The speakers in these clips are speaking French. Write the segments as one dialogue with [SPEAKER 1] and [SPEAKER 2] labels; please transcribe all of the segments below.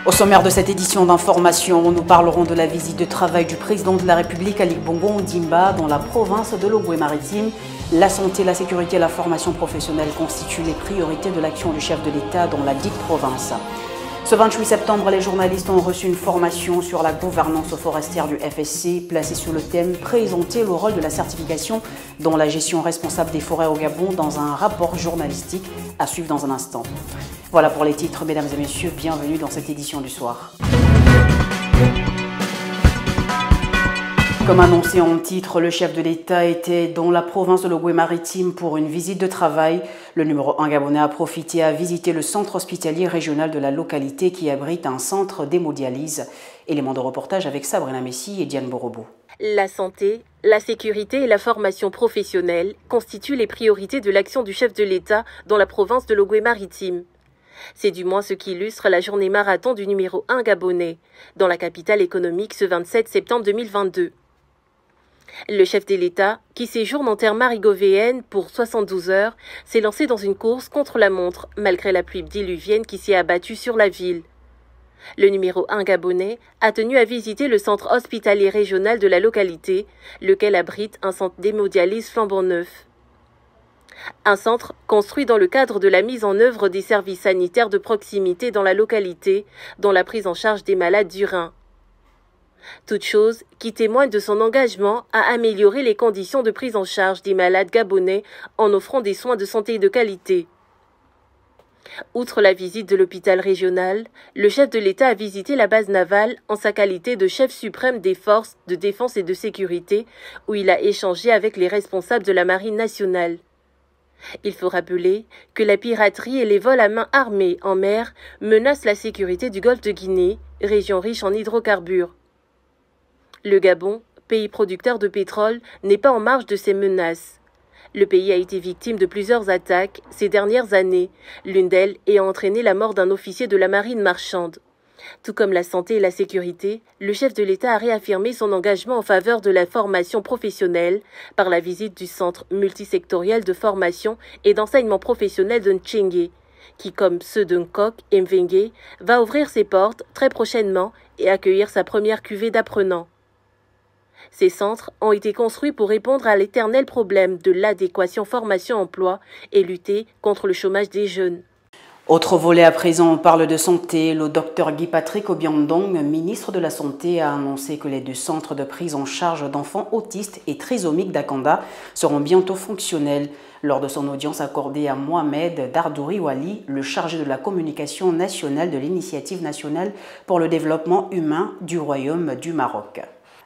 [SPEAKER 1] Au sommaire de cette édition d'information, nous parlerons de la visite de travail du président de la République, Ali Bongo Ondimba, dans la province de l'Ogooué-Maritime. La santé, la sécurité et la formation professionnelle constituent les priorités de l'action du chef de l'État dans la dite province. Ce 28 septembre, les journalistes ont reçu une formation sur la gouvernance forestière du FSC, placée sous le thème « Présenter le rôle de la certification dans la gestion responsable des forêts au Gabon » dans un rapport journalistique à suivre dans un instant. Voilà pour les titres, mesdames et messieurs, bienvenue dans cette édition du soir. Comme annoncé en titre, le chef de l'État était dans la province de l'Ogooué-Maritime pour une visite de travail. Le numéro 1 gabonais a profité à visiter le centre hospitalier régional de la localité qui abrite un centre d'hémodialyse. Élément de reportage avec Sabrina Messi et Diane Borobo.
[SPEAKER 2] La santé, la sécurité et la formation professionnelle constituent les priorités de l'action du chef de l'État dans la province de l'Ogooué-Maritime. C'est du moins ce qui illustre la journée marathon du numéro 1 gabonais, dans la capitale économique ce 27 septembre 2022. Le chef de l'État, qui séjourne en terre marigovéenne pour 72 heures, s'est lancé dans une course contre la montre, malgré la pluie diluvienne qui s'y est abattue sur la ville. Le numéro 1 gabonais a tenu à visiter le centre hospitalier régional de la localité, lequel abrite un centre d'hémodialyse flambant neuf. Un centre construit dans le cadre de la mise en œuvre des services sanitaires de proximité dans la localité, dont la prise en charge des malades du rein. Toute chose qui témoigne de son engagement à améliorer les conditions de prise en charge des malades gabonais en offrant des soins de santé de qualité. Outre la visite de l'hôpital régional, le chef de l'État a visité la base navale en sa qualité de chef suprême des forces de défense et de sécurité, où il a échangé avec les responsables de la Marine nationale. Il faut rappeler que la piraterie et les vols à main armée en mer menacent la sécurité du golfe de Guinée, région riche en hydrocarbures. Le Gabon, pays producteur de pétrole, n'est pas en marge de ces menaces. Le pays a été victime de plusieurs attaques ces dernières années, l'une d'elles ayant entraîné la mort d'un officier de la marine marchande. Tout comme la santé et la sécurité, le chef de l'État a réaffirmé son engagement en faveur de la formation professionnelle par la visite du centre multisectoriel de formation et d'enseignement professionnel de Ntchéngé, qui, comme ceux de Nkok et Mvengue, va ouvrir ses portes très prochainement et accueillir sa première cuvée d'apprenants. Ces centres ont été construits pour répondre à l'éternel problème de l'adéquation formation-emploi et lutter contre le chômage des jeunes.
[SPEAKER 1] Autre volet à présent, on parle de santé. Le docteur Guy Patrick Obiandong, ministre de la Santé, a annoncé que les 2 centres de prise en charge d'enfants autistes et trisomiques d'Akanda seront bientôt fonctionnels. Lors de son audience accordée à Mohamed Dardouri Wali, le chargé de la communication nationale de l'Initiative nationale pour le développement humain du Royaume du Maroc.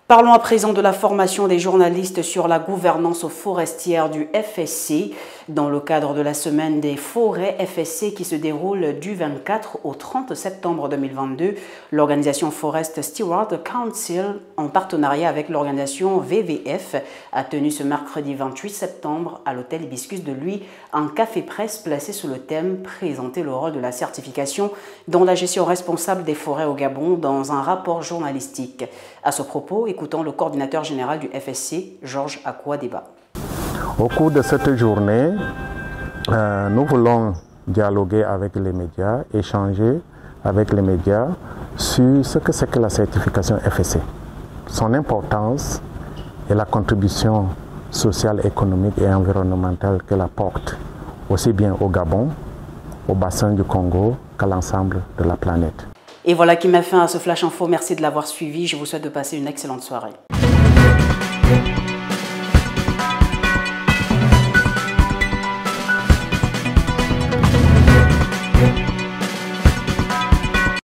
[SPEAKER 1] Parlons à présent de la formation des journalistes sur la gouvernance forestière du FSC dans le cadre de la semaine des forêts FSC qui se déroule du 24 au 30 septembre 2022. L'organisation Forest Steward Council, en partenariat avec l'organisation VVF, a tenu ce mercredi 28 septembre à l'hôtel Hibiscus de Luy un café-presse placé sous le thème « Présenter le rôle de la certification dans la gestion responsable des forêts au Gabon » dans un rapport journalistique. À ce propos, écoutons le coordinateur général du FSC, Georges Akouadeba.
[SPEAKER 3] Au cours de cette journée, nous voulons dialoguer avec les médias, échanger avec les médias sur ce que c'est que la certification FSC, son importance et la contribution sociale, économique et environnementale qu'elle apporte, aussi bien au Gabon, au bassin du Congo qu'à l'ensemble de la planète.
[SPEAKER 1] Et voilà qui met fin à ce Flash Info. Merci de l'avoir suivi. Je vous souhaite de passer une excellente soirée.